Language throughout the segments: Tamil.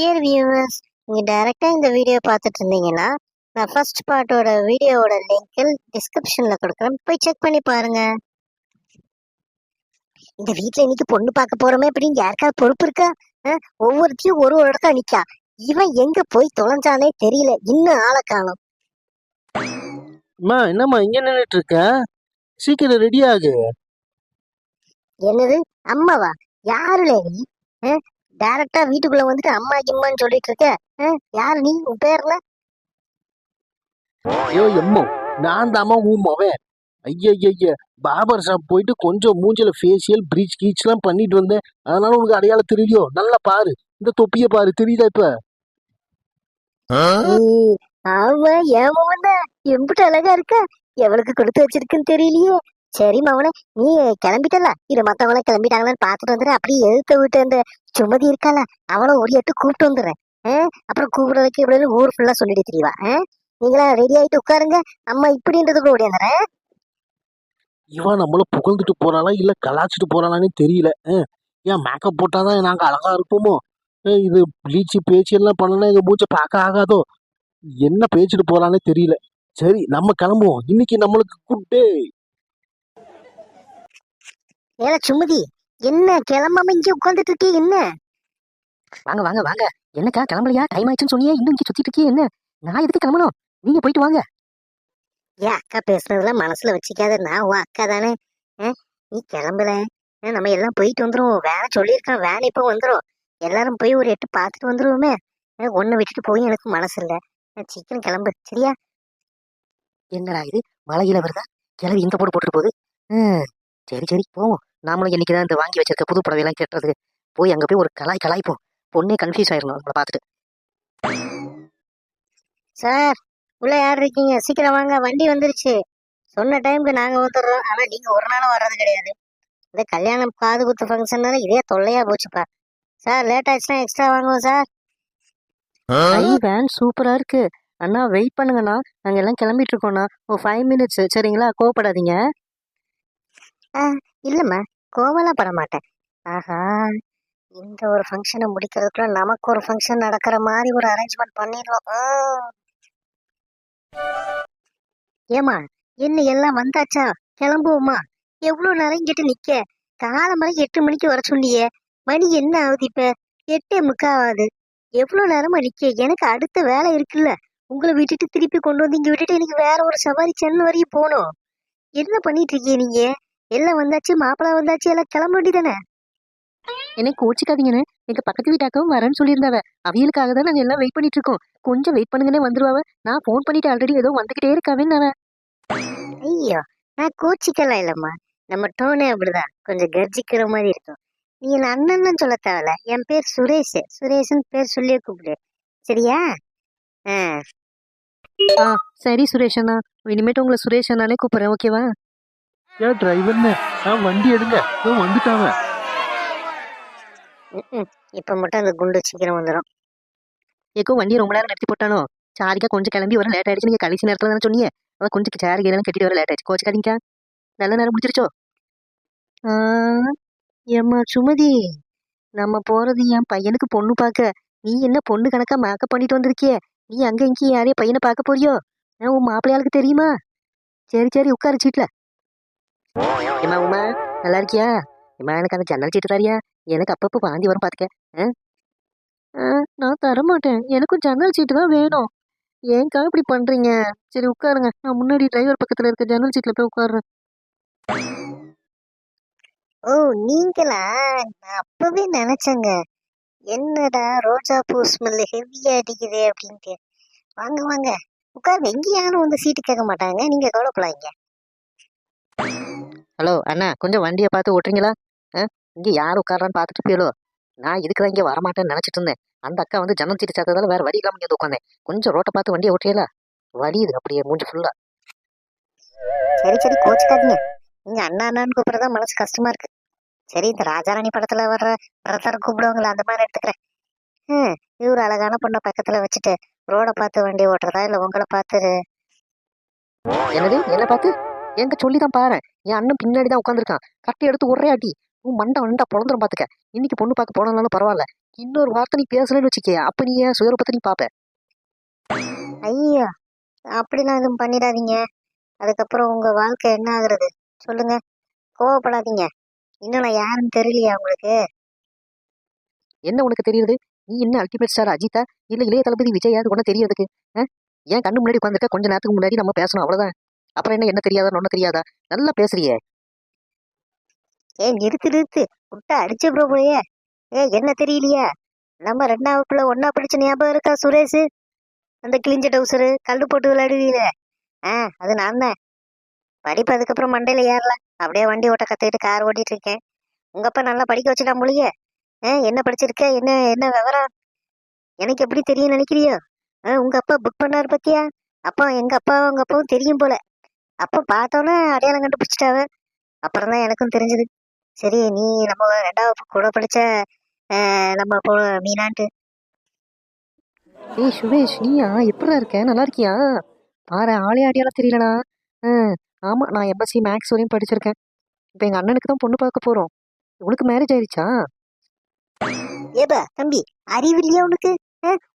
டியர் வியூவர்ஸ், நீங்கள் டைரெக்டாக இந்த வீடியோ பார்த்துட்டு இருந்தீங்கன்னா நான் ஃபர்ஸ்ட் பார்ட்டோட வீடியோவோட லிங்க் டிஸ்கிரிப்ஷனில் கொடுக்குறேன், போய் செக் பண்ணி பாருங்க. இந்த வீட்டில் இன்னைக்கு பொண்ணு பார்க்க போறோமே அப்படின்னு யாருக்காவது பொறுப்பு இருக்கா? ஒவ்வொருத்தையும் ஒரு ஒரு இடத்த நிக்கா. இவன் எங்க போய் தொலைஞ்சானே தெரியல, இன்னும் ஆளை காணோம். என்னம்மா இங்க நின்றுட்டு இருக்க? சீக்கிரம் ரெடி ஆகு. என்னது அம்மாவா? யாருல நீ? டைரக்டா வீட்டுக்குள்ள வந்துட்டு அம்மா கிம்மான்னு சொல்லிட்டு இருக்க. யாரு நீ? உன் பேர்ல? ஐயோ எம்மோ, நான் தாமா ஊமாவே. ஐய பார்பர் ஷாப் போயிட்டு கொஞ்சம் மூஞ்சில ஃபேஷியல் ப்ளீச் கீச் எல்லாம் பண்ணிட்டு வந்தேன். அதனால உனக்கு அடையாளம் தெரியலையோ? நல்லா பாரு, இந்த தொப்பிய பாரு, தெரியுதா இப்ப? ஆமா, ஏன் எம்பிட்டு அழகா இருக்க. எவளுக்கு கொடுத்து வச்சிருக்குன்னு தெரியலையே. சரி மவனே, நீ கிளம்பிட்டல, இது மத்தவங்கள கிளம்பிட்டாங்களான்னு பாத்துட்டு வந்துடுறேன். அப்படியே எழுத்த விட்டு அந்த சுமதி இருக்கால, அவளை ஒரு எட்டு கூப்பிட்டு வந்துடுறேன். அப்புறம் கூப்பிடுறதுக்கு இப்படி ஊர் ஃபுல்லா சொல்லிட்டு தெரியவா. நீங்களா ரெடி ஆயிட்டு உட்காருங்க, அம்மா இப்படின்றதுக்குள்ள ஓடியாந்துறேன். இவன் நம்மள புகழ்ந்துட்டு போறாளா இல்ல கலாச்சிட்டு போறாளான்னு தெரியல. ஏன் மேக்கப் போட்டாதான் நாங்க அழகா இருப்போமோ? இது ப்ளீச்சு பேச்சு எல்லாம் பண்ணனா எங்க மூச்சை பார்க்க ஆகாதோ? என்ன பேசிட்டு போறானே தெரியல. சரி நம்ம கிளம்புவோம், இன்னைக்கு நம்மளுக்கு குட் டே. ஏல சுமதி, என்ன கிளம்பாம இங்கே உட்காந்துட்டு இருக்கே? என்ன? வாங்க வாங்க வாங்க. என்னக்கா கிளம்பலையா? டைம் ஆயிடுச்சுன்னு சொன்னியே, இன்னும் இங்கே சுத்திட்டு இருக்கே என்ன? நான் எதுக்கு கிளம்பணும்? நீங்க போயிட்டு வாங்க. ஏன் அக்கா பேசுனதெல்லாம் மனசுல வச்சுக்காத, நான் உன் அக்கா தானே. நீ கிளம்பல, நம்ம எல்லாம் போயிட்டு வந்துரும். வேலை சொல்லியிருக்கான், வேலை இப்போ வந்துடும். எல்லாரும் போய் ஒரு எட்டு பார்த்துட்டு வந்துருவோமே. ஒன்னு விட்டுட்டு போய் எனக்கு மனசு இல்லை. சீக்கிரம் கிளம்பு, சரியா? என்னடா இது, மழையில வருதா? கிளவி இந்த போட்டுட்டு போகுது. சரி சரி போவோம். நாமளும் என்னைக்குதான் இந்த வாங்கி வச்சிருக்க புது புடவையெல்லாம் கெட்டுறது. போய் அங்க போய் ஒரு கலாய்ப்போம். பொண்ணே கன்ஃபியூஸ் ஆயிடணும் நம்மளை பார்த்துட்டு. சார், உள்ள யார் இருக்கீங்க? சீக்கிரம் வாங்க, வண்டி வந்துருச்சு. சொன்ன டைமுக்கு நாங்க வந்துடுறோம், ஆனா நீங்க ஒரு நாளும் வர்றது கிடையாது. இந்த கல்யாணம் காது குத்து ஃபங்க்ஷன்னால இதே தொல்லையா போச்சுப்பா. சார் லேட் ஆச்சுன்னா எக்ஸ்ட்ரா வாங்குவோம் சார். வேன் சூப்பரா இருக்கு அண்ணா, வெயிட் பண்ணுங்கண்ணா, நாங்க எல்லாம் கிளம்பிட்டு இருக்கோம்ண்ணா. ஒரு 5 மினிட்ஸ், சரிங்களா? கோவப்படாதீங்க. இல்லம்மா, கோவலாம் பட மாட்டேன். ஆஹா, இந்த ஒரு ஃபங்க்ஷனை முடிக்கிறதுக்குள்ள நமக்கு ஒரு ஃபங்க்ஷன் நடக்கிற மாதிரி ஒரு அரேஞ்ச்மெண்ட் பண்ணிடலாம். ஏமா, என்ன எல்லாம் வந்தாச்சா? கிளம்புவோமா? எவ்வளவு நேரம் கிட்ட நிக்க? காலம்பரை 8 மணிக்கு வர சொல்லியே, மணி என்ன ஆகுது இப்ப? 8:45 ஆகுது. எவ்வளவு நேரமா நிக்க? எனக்கு அடுத்த வேலை இருக்குல்ல. உங்களை விட்டுட்டு திருப்பி கொண்டு வந்து இங்க விட்டுட்டு எனக்கு வேற ஒரு சவாரி சென்னை வரையும் போகணும். என்ன பண்ணிட்டு இருக்கீங்க நீங்க? எல்லாம் வந்தாச்சு, மாப்பிள்ளை வந்தாச்சு, எல்லாம் கிளம்ப வேண்டியதானே? என்னை கோச்சிக்காதீங்கன்னு, எங்க பக்கத்து வீட்டாக்கவும் வரேன்னு சொல்லியிருந்தாவ. அவியலுக்காக தான் நாங்க எல்லாம் வெயிட் பண்ணிட்டு இருக்கோம். கொஞ்சம் வெயிட் பண்ணுங்கன்னே வந்துருவாவ. நான் போன் பண்ணிட்டு ஆல்ரெடி ஏதோ வந்துகிட்டே இருக்காவேன்னு. ஐயோ, நான் கோச்சிக்கலாம் இல்லம்மா. நம்ம டோனே அப்படிதான், கொஞ்சம் கர்ஜிக்கிற மாதிரி இருக்கும். நீ என் அண்ணன் சொல்ல தேவையில்ல, என் பேர் சுரேஷ். சுரேஷன் பேர் சொல்லியே கூப்பிடு, சரியா? சரி சுரேஷ் அண்ணா, இனிமேட்டு உங்களை சுரேஷ் அண்ணானே கூப்பிடுறேன், ஓகேவா? ஏன் டிரைவர்னு வண்டி எடுங்க, வந்துட்டாங்க. இப்ப மட்டும் அந்த குண்டு சீக்கிரம் வந்துடும். ஏக்கோ வண்டியை ரொம்ப நேரம் நிறுத்தி போட்டானோ? சாரிக்கா கொஞ்சம் கிளம்பி வர லேட் ஆயிடுச்சு. நீங்க கடைசி நேரத்துல தானே சொன்னீங்க. அதான் கொஞ்சம் சேர் கீழே கட்டிட்டு வர லேட் ஆயிடுச்சு. கோச்சுக்காதீங்கக்கா, நல்ல நேரம் முடிச்சிருச்சோ? ஏம்மா சுமதி, நம்ம போறது என் பையனுக்கு பொண்ணு பார்க்க. நீ என்ன பொண்ணு கணக்கா மேக்கப் பண்ணிட்டு வந்திருக்கிய? நீ அங்க இங்கேயும் யாரையும் பையனை பார்க்க போறியோ? உன் மாப்பிள்ளையாளுக்கு தெரியுமா? சரி சரி உட்காரு சீட்ல. ஏமா உமா, நல்லா இருக்கியா? ஏமா எனக்கு அந்த ஜன்னல் சீட்டு தரியா? எனக்கு அப்பப்போ வாந்தி வரும் பாத்துக்க. நான் தரமாட்டேன், எனக்கும் ஜன்னல் சீட்டு தான் வேணும். ஏன்க்கா இப்படி பண்றீங்க? சரி உட்காருங்க, நான் முன்னாடி டிரைவர் பக்கத்துல இருக்க ஜன்னல் சீட்ல போய் உட்காருறேன். ஓ நீங்களா? நான் அப்பவே நினைச்சேங்க, என்னடா ரோஜா பூ ஸ்மெல் ஹெவியா அடிக்குது அப்படின்ட்டு. வாங்க வாங்க உட்காருங்க, எங்க யாரும் வந்து சீட்டு கேட்க மாட்டாங்க, நீங்க கவலைப்படாதீங்க. ஹலோ அண்ணா, கொஞ்சம் வண்டியை பார்த்து ஓட்டுறீங்களா? இங்க யார் உட்காரான்னு பார்த்துட்டு போயிலோ. நான் இதுக்குதான் இங்க வரமாட்டேன்னு நினைச்சிட்டு இருந்தேன். அந்த அக்கா வந்து ஜன்னல் சீட்டு சேர்த்ததால வேற வழி இல்லாம இங்க உட்காந்தேன். கொஞ்சம் ரோட்டை பார்த்து வண்டியை ஓட்டுறீங்களா? வலியுது அப்படியே மூஞ்சி ஃபுல்லா. சரி சரி கோச்சுக்காதீங்க, நீங்க அண்ணா அண்ணான்னு கூப்பிடுறதா மனசு கஷ்டமா இருக்கு. சரி, இந்த ராஜாராணி படத்துல வர்ற பிரதர் கூப்பிடுவாங்களா, அந்த மாதிரி எடுத்துக்கிறேன். இவரு அழகான பொண்ணை பக்கத்துல வச்சுட்டு ரோட பார்த்து வண்டி ஓட்டுறதா இல்ல உங்களை பார்த்து? என்னது என்ன பார்த்து? எங்க சொல்லிதான் பாரு, என் அண்ணன் பின்னாடிதான் உட்காந்துருக்கான். கட்டி எடுத்து ஒரே அடி உன் மண்டை பொழந்துரும் பாத்துக்க. இன்னைக்கு பொண்ணு பார்க்க போனாலும் பரவாயில்ல, இன்னொரு வார்த்தை நீ பேசலன்னு வச்சுக்கே அப்ப நீ ஏன் சுயரூபத்தை நீ பாப்ப. ஐயோ, அப்படிலாம் எதுவும் பண்ணிடாதீங்க. அதுக்கப்புறம் உங்க வாழ்க்கை என்ன ஆகுறது சொல்லுங்க. கோவப்படாதீங்க. இன்னும் நான் யாருன்னு தெரியலையா உங்களுக்கு? என்ன உனக்கு தெரியுது? நீ என்ன அல்டிமேட் ஸ்டார் அஜித்தா இல்ல இளைய தளபதி விஜயா? அது ஒன்னும் தெரியறதுக்கு ஏன் கண்ணு முன்னாடி உட்காந்துருக்க? கொஞ்ச நேரத்துக்கு முன்னாடி நம்ம பேசணும் அவ்வளவுதான். அப்புறம் என்ன தெரியாதா ஒன்னும் தெரியாதா? நல்லா பேசுறியே. நிறுத்து விட்டா அடிச்ச போயே. என்ன தெரியலையா? நம்ம 2வது ஒன்னா படிச்ச ஞாபகம் இருக்கா சுரேஷ்? அந்த கிழிஞ்ச டவுசரு கல்லு போட்டு விளையாடுவீல. அது நான் தான். படிப்பு அதுக்கப்புறம் மண்டையில ஏறல. அப்படியே வண்டி ஓட்ட கத்துக்கிட்டு கார் ஓட்டிட்டு இருக்கேன். உங்க அப்பா நல்லா படிக்க வச்சுட்டா மொழிய. என்ன படிச்சிருக்க? என்ன என்ன விவரம் எனக்கு எப்படி தெரியும் நினைக்கிறியோ? உங்க அப்பா புக் பண்ணாரு பத்தியா? அப்பா எங்க அப்பாவும் உங்க அப்பாவும் தெரியும் போல. அப்ப பார்த்தோன்னே அடையாளம் கண்டுபிடிச்சிட்டாவ. அப்புறம் தான் எனக்கும் தெரிஞ்சது. சரி, நீ நம்ம 2வது கூட படிச்ச நம்ம மீனான்ட்டு. ஏய் சுரேஷ், நீயா எப்படா இருக்க? நல்லா இருக்கியா? பாரு, ஆளே அடையாளம் தெரியலடா. ஆமா, நான் எம்எஸ்சி மேக்ஸ் வரையும் படிச்சிருக்கேன். இப்ப எங்க அண்ணனுக்கு தான் பொண்ணு பார்க்க போறோம். உனக்கு மேரேஜ் ஆயிடுச்சா? ஏபா தம்பி, அறிவில்லையா உனக்கு?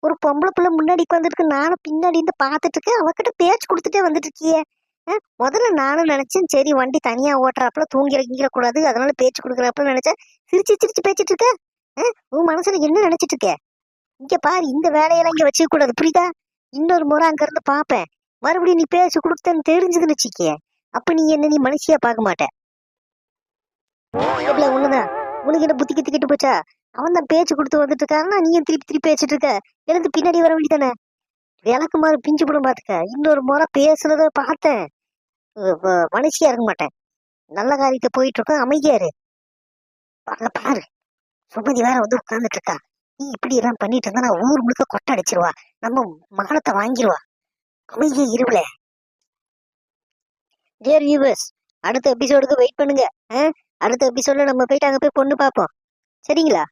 ஒரு பொம்பளை பிள்ளை முன்னாடி உட்காந்துருக்கு, நானும் பின்னாடி இருந்து பாத்துட்டு இருக்கேன். அவகிட்ட பேச்சு கொடுத்துட்டே வந்துட்டு இருக்கியே. முதல்ல நானும் நினைச்சேன், சரி வண்டி தனியா ஓட்டுறாப்புல தூங்கிட கூடாது, அதனால பேச்சு கொடுக்குறாப்புல நினைச்சேன். சிரிச்சு பேசிட்டு இருக்க. உன் மனசுல என்ன நினைச்சிட்டு இருக்க? இங்க பாரு, இந்த வேலையெல்லாம் இங்க வச்சுக்க கூடாது, புரியுதா? இன்னொரு முறை அங்க இருந்து பாப்பேன். மறுபடியும் நீ பேச்சு கொடுத்தேன்னு தெரிஞ்சதுன்னு வச்சுக்க, அப்ப நீ என்ன மனுஷியா பார்க்க மாட்ட. உண்மைதான். உனக்கு என்ன புத்தி கிட்டு போச்சா? அவன் தான் பேச்சு கொடுத்து வந்துட்டு இருக்காருன்னா நீயும் திருப்பி பேசிட்டு இருக்க. எனக்கு பின்னாடி வர வேண்டியதானே? விளக்கு மாதிரி பிஞ்சு போடும் பாத்துக்க. இன்னொரு முறை பேசுறத பார்த்தேன், மனுஷியா இருக்க மாட்டேன். நல்ல காரியத்தை போயிட்டு இருக்கோம், அமைதியாரு. பாரு, சுமதி வேற வந்து உட்கார்ந்துட்டு இருக்கா. நீ இப்படி எல்லாம் பண்ணிட்டு இருந்தா நான் ஊர் முழுக்க கொட்டை அடிச்சிருவா, நம்ம மகளத்தை வாங்கிடுவா. அமைதியா இருவல. டியர் வியூவர்ஸ், அடுத்த எபிசோடுக்கு வெயிட் பண்ணுங்க. அடுத்த எபிசோட்ல நம்ம போயிட்டு அங்க போய் பொண்ணு பார்ப்போம். சரிங்களா?